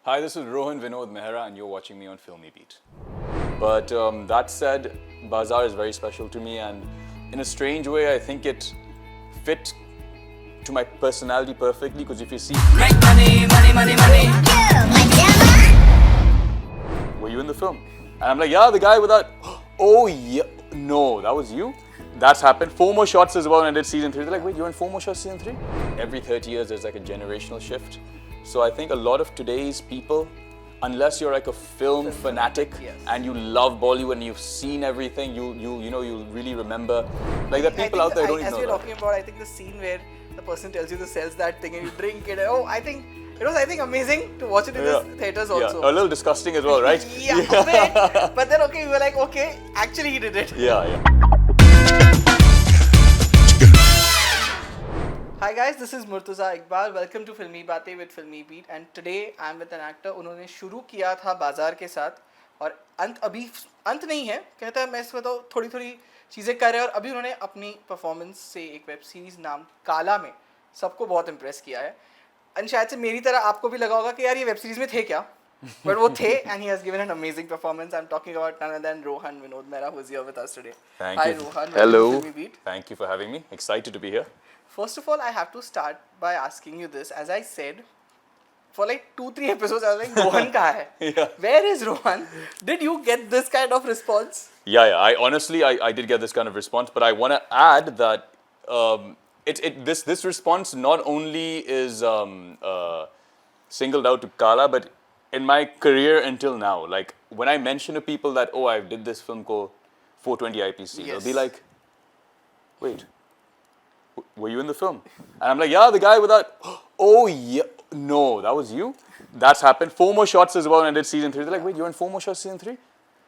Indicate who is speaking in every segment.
Speaker 1: Hi, this is Rohan Vinod Mehra, and you're watching me on Filmibeat. But that said, Bazar is very special to me, and in a strange way, I think it fit to my personality perfectly. Because if you see,
Speaker 2: Make money, money, money, money.
Speaker 1: were you in the film? And I'm like, yeah, the guy with that. Oh yeah, no, that was you. That's happened. 4 more shots as well when I did season 3. They're like, wait, you're in 4 more shots season 3? Every 30 years, there's like a generational shift. So I think a lot of today's people, unless you're like a film fanatic and you love Bollywood and you've seen everything, you'll really remember. Like the people out there who don't even
Speaker 3: as
Speaker 1: know
Speaker 3: we're
Speaker 1: that.
Speaker 3: talking about, I think the scene where the person tells you to sell that thing and you drink it. Oh, I think it was amazing to watch it in the theaters also.
Speaker 1: Yeah, a little disgusting as well, right?
Speaker 3: Yeah, a bit. But then we were like, okay, actually he did it.
Speaker 1: Yeah.
Speaker 3: Hi guys, this is Murtaza Iqbal. Welcome to Filmy Baatein with Filmy Beat. And today I'm with an actor. उन्होंने शुरू किया था बाजार के साथ और अंत नहीं है. कहता है मैं इसमें तो थोड़ी थोड़ी चीज़ें कर रहे हैं और अभी उन्होंने अपनी परफॉर्मेंस से एक वेब सीरीज नाम काला में सबको बहुत इम्प्रेस किया है. एंड शायद से मेरी तरह आपको भी लगा होगा कि यार ये वेब सीरीज में थे क्या, but वो थे, and he has given an amazing performance. I'm talking about none other than Rohan Vinod Mehra, who is here with us today.
Speaker 1: Thank
Speaker 3: Hi
Speaker 1: you.
Speaker 3: Rohan,
Speaker 1: Hello.
Speaker 3: welcome to Filmy Beat.
Speaker 1: Thank you for having me. Excited to be here.
Speaker 3: First of all, I have to start by asking you this. As I said, for like 2-3 episodes, I was like, Rohan kahan hai?
Speaker 1: Yeah.
Speaker 3: Where is Rohan? Did you get this kind of response?
Speaker 1: Yeah. I honestly, I did get this kind of response, but I want to add that this response not only is singled out to Kala, but in my career until now, like when I mention to people that I did this film called 420 IPC, they'll be like, wait, were you in the film? And I'm like, yeah, the guy with that. Oh yeah, no, that was you. That's happened. 4 more shots as well when I did season 3. They're like, wait, you're in 4 more shots season 3?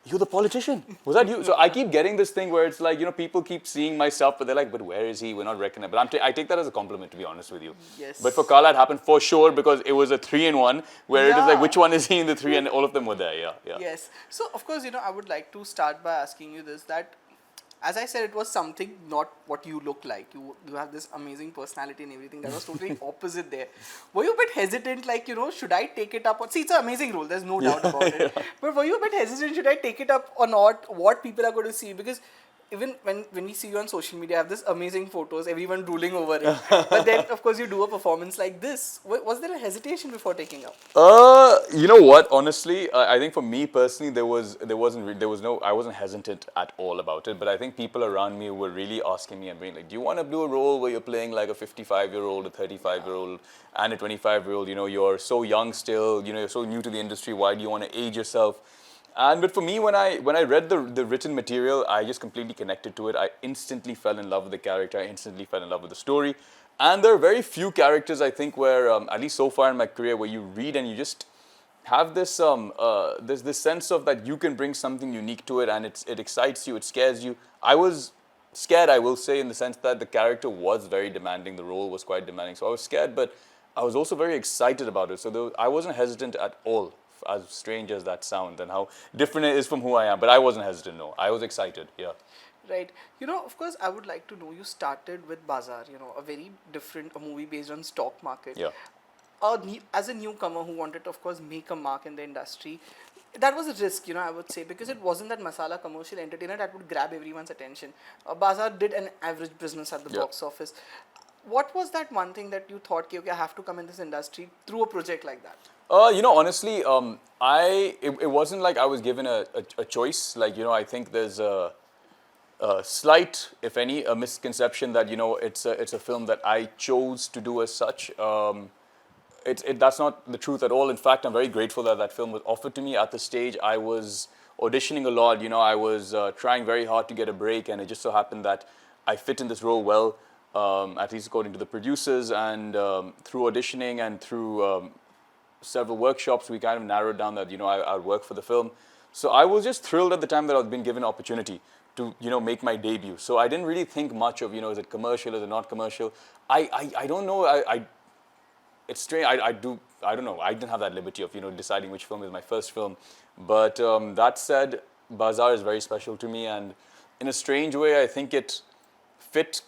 Speaker 1: You're the politician. Was that you? So I keep getting this thing where it's like, people keep seeing my stuff, but they're like, but where is he? We're not recognizing. But I take that as a compliment, to be honest with you.
Speaker 3: Yes.
Speaker 1: But for Kala, it happened for sure because it was a 3-in-1 where it is like,
Speaker 3: Yeah.
Speaker 1: which one is he in the 3? And all of them were there. Yeah.
Speaker 3: Yes. So, of course, I would like to start by asking you this, that as I said, it was something not what you look like. You have this amazing personality and everything. That was totally opposite there. Were you a bit hesitant, like, should I take it up? See, it's an amazing role. There's no doubt about it. But were you a bit hesitant, should I take it up or not? What people are going to see? Because even when we see you on social media, I have this amazing photos, everyone drooling over it. But then, of course, you do a performance like this. Was there a hesitation before taking up?
Speaker 1: You know what? Honestly, I think for me personally, I wasn't hesitant at all about it. But I think people around me were really asking me and being like, "Do you want to do a role where you're playing like a 55-year-old, a 35-year-old, and a 25-year-old? You're so young still. You're so new to the industry. Why do you want to age yourself?" But for me, when I read the written material, I just completely connected to it. I instantly fell in love with the character. I instantly fell in love with the story. And there are very few characters, I think, where at least so far in my career, where you read and you just have this this sense of that you can bring something unique to it, and it excites you, it scares you. I was scared, I will say, in the sense that the character was very demanding. The role was quite demanding, so I was scared, but I was also very excited about it. So I wasn't hesitant at all. As strange as that sounds and how different it is from who I am, but I wasn't hesitant. No, I was excited. Yeah.
Speaker 3: Right. Of course, I would like to know, you started with Bazar, a very different movie based on stock market.
Speaker 1: Yeah.
Speaker 3: As a newcomer who wanted to, of course, make a mark in the industry, that was a risk, I would say, because it wasn't that masala commercial entertainer that would grab everyone's attention. Bazar did an average business at the box office. What was that one thing that you thought, okay, I have to come in this industry through a project like that?
Speaker 1: Honestly, it wasn't like I was given a choice. Like, I think there's a slight, if any, a misconception that, it's a film that I chose to do as such. That's not the truth at all. In fact, I'm very grateful that film was offered to me at the stage. I was auditioning a lot. I was trying very hard to get a break, and it just so happened that I fit in this role well, at least according to the producers, and through auditioning and through several workshops, we kind of narrowed down that, I'd work for the film. So I was just thrilled at the time that I was being given an opportunity to, make my debut. So I didn't really think much of, is it commercial, is it not commercial? I don't know. It's strange. I don't know. I didn't have that liberty of, deciding which film is my first film. But that said, Bazar is very special to me. And in a strange way, I think it fit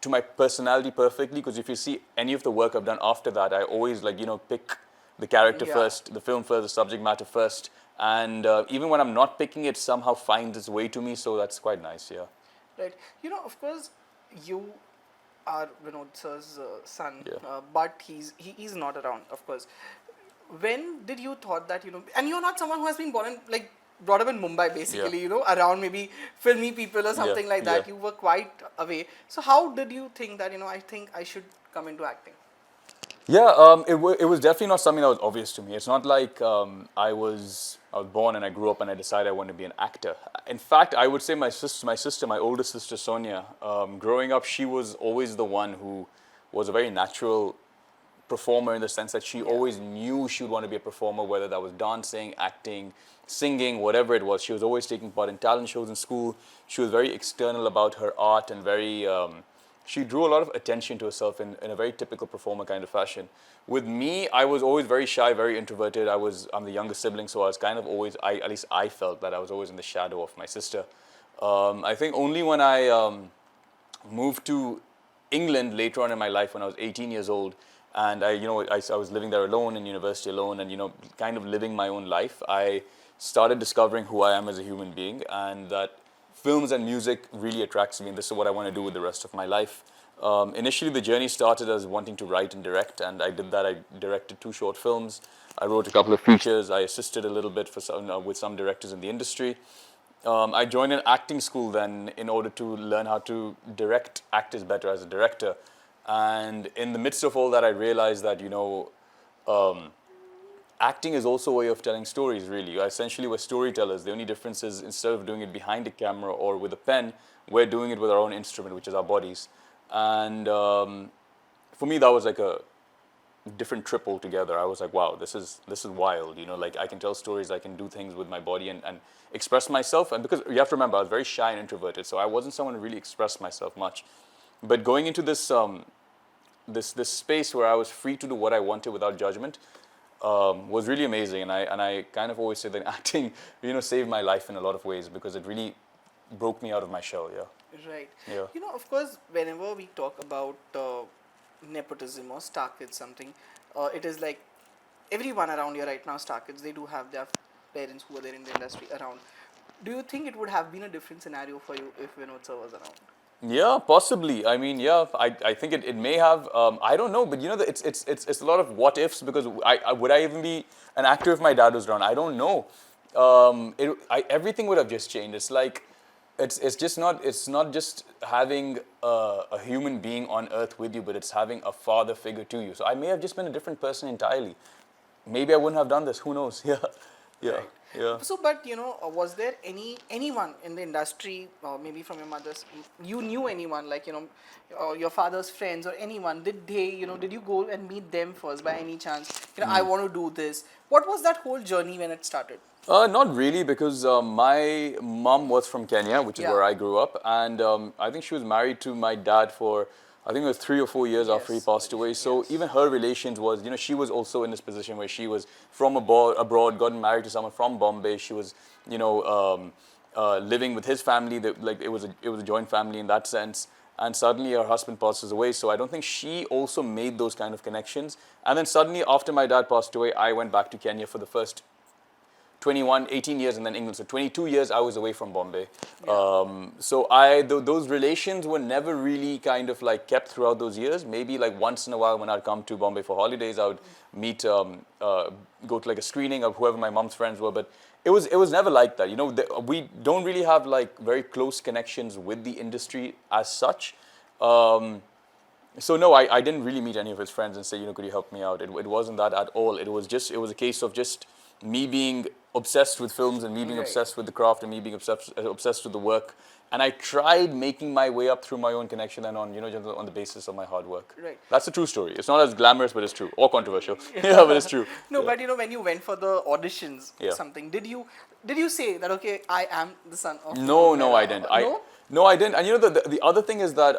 Speaker 1: to my personality perfectly. Because if you see any of the work I've done after that, I always pick the character
Speaker 3: Yeah.
Speaker 1: first, the film first, the subject matter first, and even when I'm not picking it, somehow finds its way to me. So that's quite nice. Yeah.
Speaker 3: Right. Of course, you are Vinod sir's son,
Speaker 1: Yeah.
Speaker 3: but he is not around, of course. When did you thought that, and you're not someone who has been born in, like, brought up in Mumbai, basically, around maybe filmy people or
Speaker 1: Yeah.
Speaker 3: something like
Speaker 1: Yeah.
Speaker 3: that. You were quite away. So how did you think that, I think I should come into acting?
Speaker 1: Yeah, it was definitely not something that was obvious to me. It's not like I was born and I grew up and I decided I wanted to be an actor. In fact, I would say my older sister Sonia, growing up, she was always the one who was a very natural performer in the sense that she always knew she would want to be a performer, whether that was dancing, acting, singing, whatever it was. She was always taking part in talent shows in school. She was very external about her art and very she drew a lot of attention to herself in a very typical performer kind of fashion. With me, I was always very shy, very introverted. I'm the younger sibling, so I was kind of always, at least I felt that I was always in the shadow of my sister. I think only when I moved to England later on in my life when I was 18 years old, and I was living there alone in university alone, and kind of living my own life. I started discovering who I am as a human being, and that films and music really attracts me, and this is what I want to do with the rest of my life. Initially, the journey started as wanting to write and direct, and I did that. I directed 2 short films. I wrote a couple of features. I assisted a little bit with some directors in the industry. I joined an acting school then in order to learn how to direct actors better as a director. And in the midst of all that, I realized that, acting is also a way of telling stories, really. Essentially, we're storytellers. The only difference is instead of doing it behind a camera or with a pen, we're doing it with our own instrument, which is our bodies. And for me, that was like a different trip altogether. I was like, wow, this is wild. Like I can tell stories, I can do things with my body and express myself. And because you have to remember, I was very shy and introverted, so I wasn't someone who really expressed myself much. But going into this space where I was free to do what I wanted without judgment was really amazing. And I kind of always say that acting, saved my life in a lot of ways because it really broke me out of my shell. Yeah.
Speaker 3: Right.
Speaker 1: Yeah.
Speaker 3: Of course, whenever we talk about nepotism or star kids, something, it is like everyone around here right now, star kids, they do have their parents who are there in the industry around. Do you think it would have been a different scenario for you if Vinod sir was around?
Speaker 1: Yeah, possibly. I mean, yeah, I think it may have. I don't know, but it's a lot of what ifs because would I even be an actor if my dad was around? I don't know. Everything would have just changed. It's like it's not just having a human being on earth with you, but it's having a father figure to you. So I may have just been a different person entirely. Maybe I wouldn't have done this. Who knows? Yeah, yeah,
Speaker 3: Right.
Speaker 1: yeah.
Speaker 3: So, but was there anyone in the industry, maybe from your mother's, you knew anyone like your father's friends or anyone? Did they, did you go and meet them first by any chance? I want to do this. What was that whole journey when it started?
Speaker 1: Not really, because my mom was from Kenya, which is
Speaker 3: Yeah.
Speaker 1: where I grew up, and I think she was married to my dad for, I think it was 3 or 4 years after he
Speaker 3: Yes.
Speaker 1: passed away. So
Speaker 3: Yes.
Speaker 1: even her relations was, she was also in this position where she was from abroad, gotten married to someone from Bombay. She was, living with his family. Like it was a joint family in that sense. And suddenly her husband passes away. So I don't think she also made those kind of connections. And then suddenly after my dad passed away, I went back to Kenya for the first 18 years and then England. So 22 years I was away from Bombay. So those relations were never really kind of like kept throughout those years. Maybe like once in a while when I'd come to Bombay for holidays, I would meet, go to like a screening of whoever my mom's friends were. But it was never like that. We don't really have like very close connections with the industry as such. So no, I didn't really meet any of his friends and say, could you help me out? It wasn't that at all. It was a case of just me being obsessed with films and me being
Speaker 3: Right.
Speaker 1: obsessed with the craft and me being obsessed with the work. And I tried making my way up through my own connection and on, just on the basis of my hard work.
Speaker 3: Right.
Speaker 1: That's a true story. It's not as glamorous, but it's true. Or controversial. Yeah, but it's true.
Speaker 3: No,
Speaker 1: Yeah.
Speaker 3: but when you went for the auditions or
Speaker 1: Yeah.
Speaker 3: something, did you say that, okay, I am the son of
Speaker 1: No,
Speaker 3: Vinod
Speaker 1: no,
Speaker 3: Mehra?
Speaker 1: I didn't.
Speaker 3: No?
Speaker 1: No, I didn't. And the other thing is that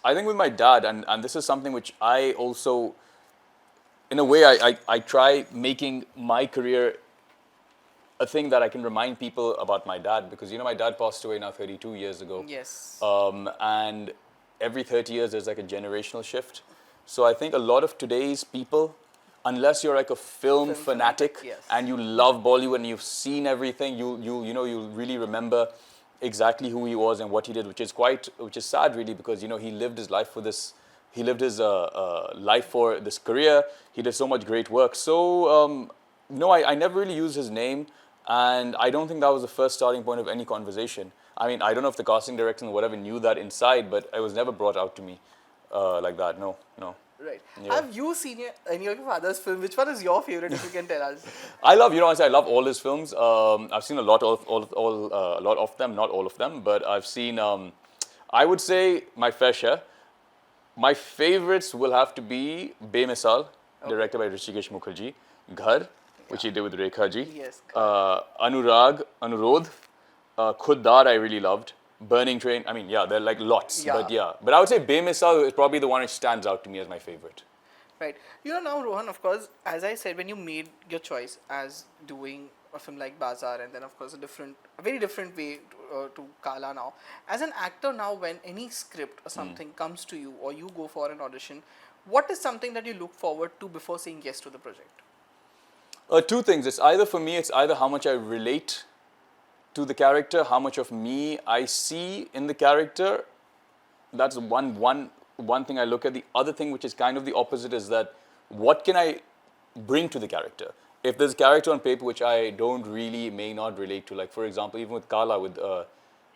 Speaker 1: I think with my dad, and this is something which I also, in a way, I try making my career a thing that I can remind people about my dad, because my dad passed away now 32 years ago.
Speaker 3: Yes.
Speaker 1: And every 30 years there's like a generational shift. So I think a lot of today's people unless you're like a film fanatic
Speaker 3: yes.
Speaker 1: and you love Bollywood and you've seen everything, you really remember exactly who he was and what he did, which is sad really, because he lived his life for this. He lived his life for this career. He did so much great work. So no, I never really used his name, and I don't think that was the first starting point of any conversation. I mean, I don't know if the casting director and whatever knew that inside, but it was never brought out to me like that. No, no.
Speaker 3: Right.
Speaker 1: Yeah.
Speaker 3: Have you seen any of your father's film? Which one is your favorite, if you can tell us?
Speaker 1: I love, honestly, I love all his films. I've seen a lot a lot of them, not all of them, but I've seen. I would say my fair share. My favorites will have to be Bemisal, directed by Rishikesh Mukherjee, Ghar, which he did with Rekha ji.
Speaker 3: Yes.
Speaker 1: Anurodh, Khuddar I really loved. Burning Train, I mean, yeah, there are like lots,
Speaker 3: Yeah.
Speaker 1: but yeah. But I would say Bemisal is probably the one which stands out to me as my favorite.
Speaker 3: Right. Now, Rohan, of course, as I said, when you made your choice as doing a film like Bazar, and then, of course, a very different way to Kala now. As an actor now, when any script or something comes to you, or you go for an audition, what is something that you look forward to before saying yes to the project?
Speaker 1: Two things. It's either how much I relate to the character, how much of me I see in the character. That's one thing I look at. The other thing, which is kind of the opposite, is that what can I bring to the character? If there's a character on paper which I may not relate to, like for example, even with Kala, with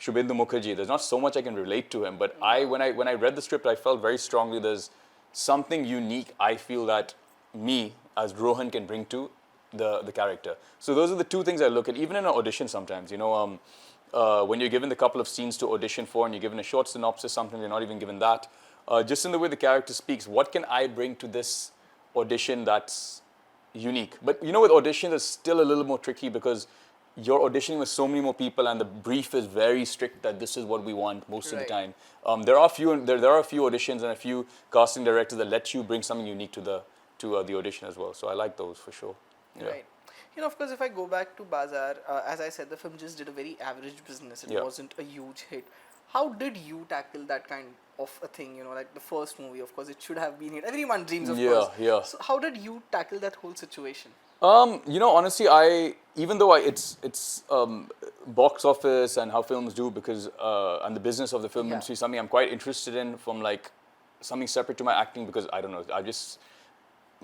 Speaker 1: Shubhendu Mukherjee, there's not so much I can relate to him. But when I read the script, I felt very strongly there's something unique I feel that me as Rohan can bring to the character. So those are the two things I look at, even in an audition sometimes. When you're given the couple of scenes to audition for and you're given a short synopsis, sometimes you're not even given that. Just in the way the character speaks, what can I bring to this audition that's unique? But with auditions, it's still a little more tricky because you're auditioning with so many more people and the brief is very strict that this is what we want most of the time. There are a few auditions and a few casting directors that let you bring something unique to the audition as well. So I like those for sure. Yeah.
Speaker 3: Right. Of course, if I go back to Bazar, as I said, the film just did a very average business. It wasn't a huge hit. How did you tackle that kind of a thing? Like the first movie, of course, it should have been hit. Everyone dreams, of course.
Speaker 1: Yeah.
Speaker 3: So how did you tackle that whole situation?
Speaker 1: Honestly, even though it's box office and how films do because and the business of the film industry is something I'm quite interested in from like something separate to my acting because I don't know,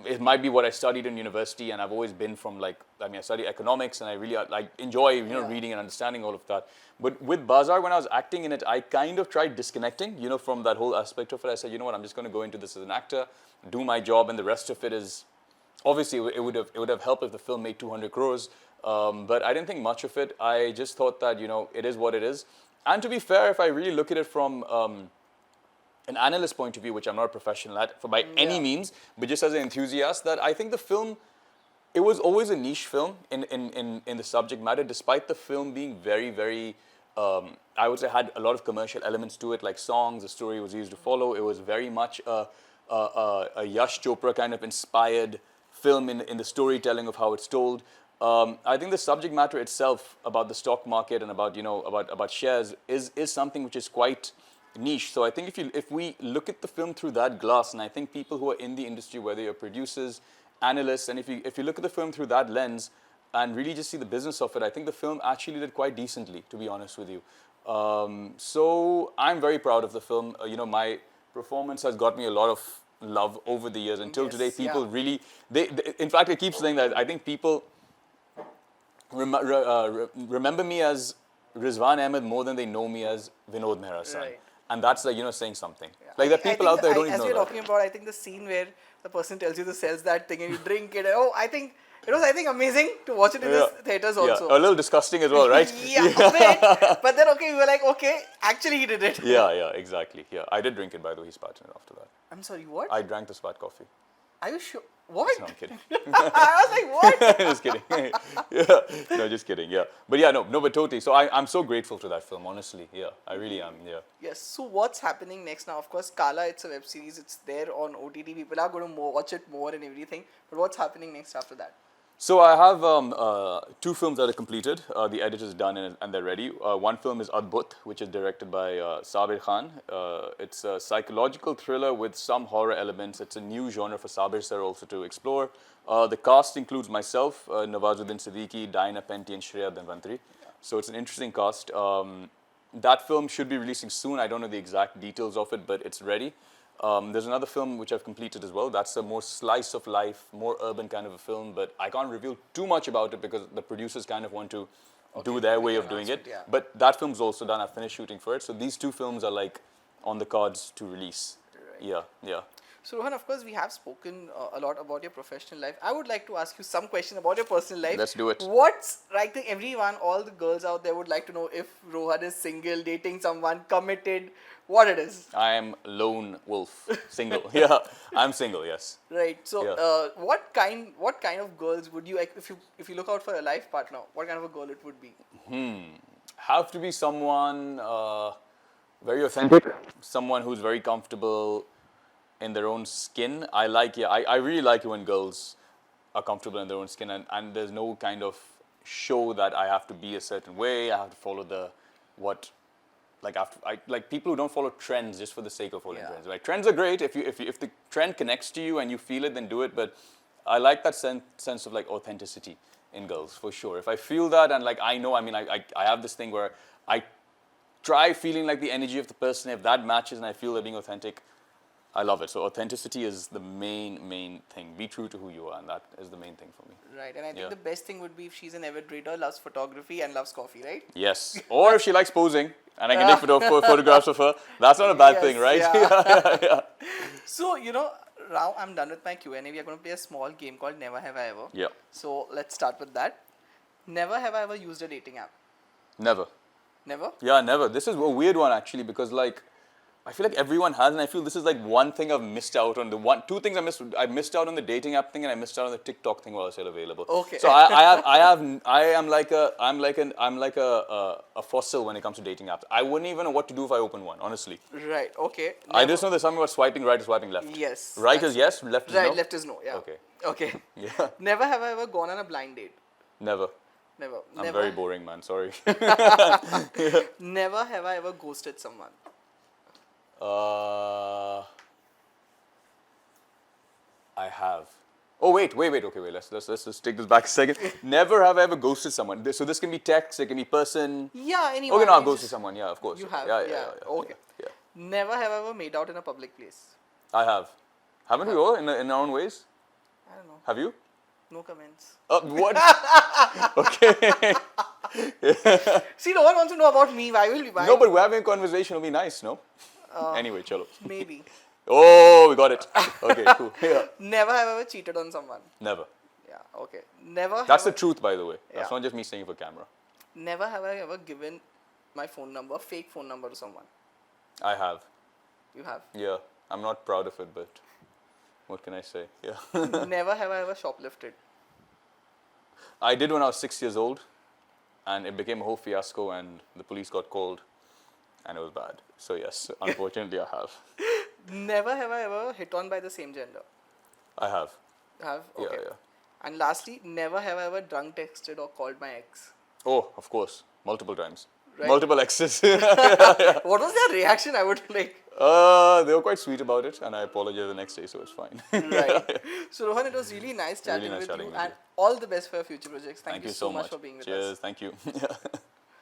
Speaker 1: it might be what I studied in university and I've always been from I studied economics and I really enjoy reading and understanding all of that. But with Bazar, when I was acting in it, I kind of tried disconnecting from that whole aspect of it. I said, you know what, I'm just going to go into this as an actor, do my job, and the rest of it is obviously it would have helped if the film made 200 crores. But I didn't think much of it. I just thought that it is what it is. And to be fair, if I really look at it from an analyst point of view, which I'm not a professional at by any means, but just as an enthusiast, that I think the film, it was always a niche film in the subject matter, despite the film being very, very, I would say had a lot of commercial elements to it, like songs, the story was easy to follow. It was very much a Yash Chopra kind of inspired film in the storytelling of how it's told. I think the subject matter itself about the stock market and about shares is something which is quite niche. So I think if we look at the film through that glass, and I think people who are in the industry, whether you're producers, analysts, and if you look at the film through that lens and really just see the business of it, I think the film actually did quite decently, to be honest with you. So I'm very proud of the film. My performance has got me a lot of love over the years. Until today, people really, in fact, I keep saying that I think people remember me as Rizwan Ahmed more than they know me as Vinod Mehra's son.
Speaker 3: Right.
Speaker 1: And that's saying something. Like there are people out there who don't even know
Speaker 3: as we're
Speaker 1: that.
Speaker 3: talking about, I think the scene where the person tells you to sell that thing and you drink it. I think it was amazing to watch it in the theaters also.
Speaker 1: A little disgusting as well, right?
Speaker 3: A bit. But then we were like, okay, actually he did it.
Speaker 1: Yeah, exactly. Yeah, I did drink it, by the way. He spat in it after that.
Speaker 3: I'm sorry, what?
Speaker 1: I drank the spat coffee.
Speaker 3: Are you sure? What?
Speaker 1: No, I'm kidding.
Speaker 3: I was like, what?
Speaker 1: Just kidding. Yeah. No, just kidding. Yeah. But yeah, no, but totally. So I'm so grateful to that film, honestly. Yeah, I really am. Yeah.
Speaker 3: Yes. So what's happening next now? Of course, Kala, it's a web series. It's there on OTT. People are going to watch it more and everything. But what's happening next after that?
Speaker 1: So I have two films that are completed. The edit is done and they're ready. One film is Adbhut, which is directed by Sabir Khan. It's a psychological thriller with some horror elements. It's a new genre for Sabir sir also to explore. The cast includes myself, Nawazuddin Siddiqui, Diana Penty, and Shreya Dhanvantri. So it's an interesting cast. That film should be releasing soon. I don't know the exact details of it, but it's ready. There's another film which I've completed as well. That's a more slice of life, more urban kind of a film, but I can't reveal too much about it because the producers kind of want to do their way of doing it.
Speaker 3: Yeah.
Speaker 1: But that film's also done. I finished shooting for it. So these two films are like on the cards to release.
Speaker 3: Right.
Speaker 1: Yeah, yeah.
Speaker 3: So Rohan, of course, we have spoken a lot about your professional life. I would like to ask you some question about your personal life.
Speaker 1: Let's do it.
Speaker 3: What's, I think everyone, all the girls out there would like to know if Rohan is single, dating someone, committed, what it is.
Speaker 1: I am lone wolf, single. Yeah, I'm single. Yes.
Speaker 3: Right. So,
Speaker 1: Yeah.
Speaker 3: what kind of girls would you, if you look out for a life partner, what kind of a girl it would be?
Speaker 1: Have to be someone very authentic, someone who's very comfortable in their own skin. I really like it when girls are comfortable in their own skin and there's no kind of show that I have to be a certain way. I have to follow like people who don't follow trends just for the sake of following trends. Like trends are great if the trend connects to you and you feel it, then do it. But I like that sense of like authenticity in girls for sure. If I feel that and like I have this thing where I try feeling like the energy of the person. If that matches and I feel they're being authentic, I love it. So authenticity is the main thing. Be true to who you are, and that is the main thing for me.
Speaker 3: Right, and I think the best thing would be if she's an avid reader, loves photography, and loves coffee, right?
Speaker 1: Yes. Or if she likes posing, and I can take photographs of her, that's not a bad thing, right?
Speaker 3: Yeah. So, now I'm done with my Q&A. We are going to play a small game called Never Have I Ever.
Speaker 1: Yeah.
Speaker 3: So, let's start with that. Never have I ever used a dating app.
Speaker 1: Never.
Speaker 3: Never?
Speaker 1: Yeah, never. This is a weird one actually because like I feel like everyone has, and I feel this is like one thing I've missed out on. Two things I missed out on the dating app thing, and I missed out on the TikTok thing while it's still available.
Speaker 3: Okay.
Speaker 1: So I'm like a fossil when it comes to dating apps. I wouldn't even know what to do if I open one, honestly.
Speaker 3: Right. Okay.
Speaker 1: I just know there's something about swiping right or swiping left.
Speaker 3: Yes.
Speaker 1: Right is yes, left is no.
Speaker 3: Right. Left is no. Yeah.
Speaker 1: Okay.
Speaker 3: Okay.
Speaker 1: Yeah.
Speaker 3: Never have I ever gone on a blind date.
Speaker 1: Never.
Speaker 3: Never.
Speaker 1: I'm very boring, man. Sorry.
Speaker 3: Never have I ever ghosted someone.
Speaker 1: I have. Oh wait. Okay, wait. Let's just take this back a second. Never have I ever ghosted someone. So this can be text, it can be person.
Speaker 3: Yeah, anyone.
Speaker 1: Okay, no, I've ghosted someone. Yeah, of course.
Speaker 3: You have.
Speaker 1: Yeah.
Speaker 3: Okay.
Speaker 1: Yeah.
Speaker 3: Never have I ever made out in a public place.
Speaker 1: I have. Haven't we all in our own ways?
Speaker 3: I don't know.
Speaker 1: Have you?
Speaker 3: No comments.
Speaker 1: What? Okay.
Speaker 3: See, no one wants to know about me. Why?
Speaker 1: No, but we're having a conversation. It'll be nice, no? Anyway, chalo.
Speaker 3: Maybe.
Speaker 1: Oh, we got it. Okay, cool. Yeah.
Speaker 3: Never have I ever cheated on someone.
Speaker 1: Never.
Speaker 3: Yeah. Okay. Never.
Speaker 1: That's the
Speaker 3: have
Speaker 1: truth, by the way. That's
Speaker 3: Yeah.
Speaker 1: not just me saying it for camera.
Speaker 3: Never have I ever given my phone number, fake phone number to someone.
Speaker 1: I have.
Speaker 3: You have.
Speaker 1: Yeah. I'm not proud of it, but what can I say? Yeah.
Speaker 3: Never have I ever shoplifted.
Speaker 1: I did when I was 6 years old, and it became a whole fiasco, and the police got called, and it was bad. So yes, unfortunately, I have.
Speaker 3: Never have I ever hit on by the same gender.
Speaker 1: I have.
Speaker 3: Have? Okay.
Speaker 1: Yeah.
Speaker 3: And lastly, never have I ever drunk texted or called my ex.
Speaker 1: Oh, of course, multiple times.
Speaker 3: Right.
Speaker 1: Multiple exes.
Speaker 3: What was their reaction? I would like.
Speaker 1: They were quite sweet about it, and I apologized the next day, so it's fine.
Speaker 3: Right. So Rohan, it was really nice chatting
Speaker 1: Really nice
Speaker 3: with
Speaker 1: chatting
Speaker 3: you,
Speaker 1: with
Speaker 3: and
Speaker 1: you.
Speaker 3: all the best for your future projects. Thank you so much
Speaker 1: much
Speaker 3: for being with
Speaker 1: Cheers.
Speaker 3: us.
Speaker 1: Thank you.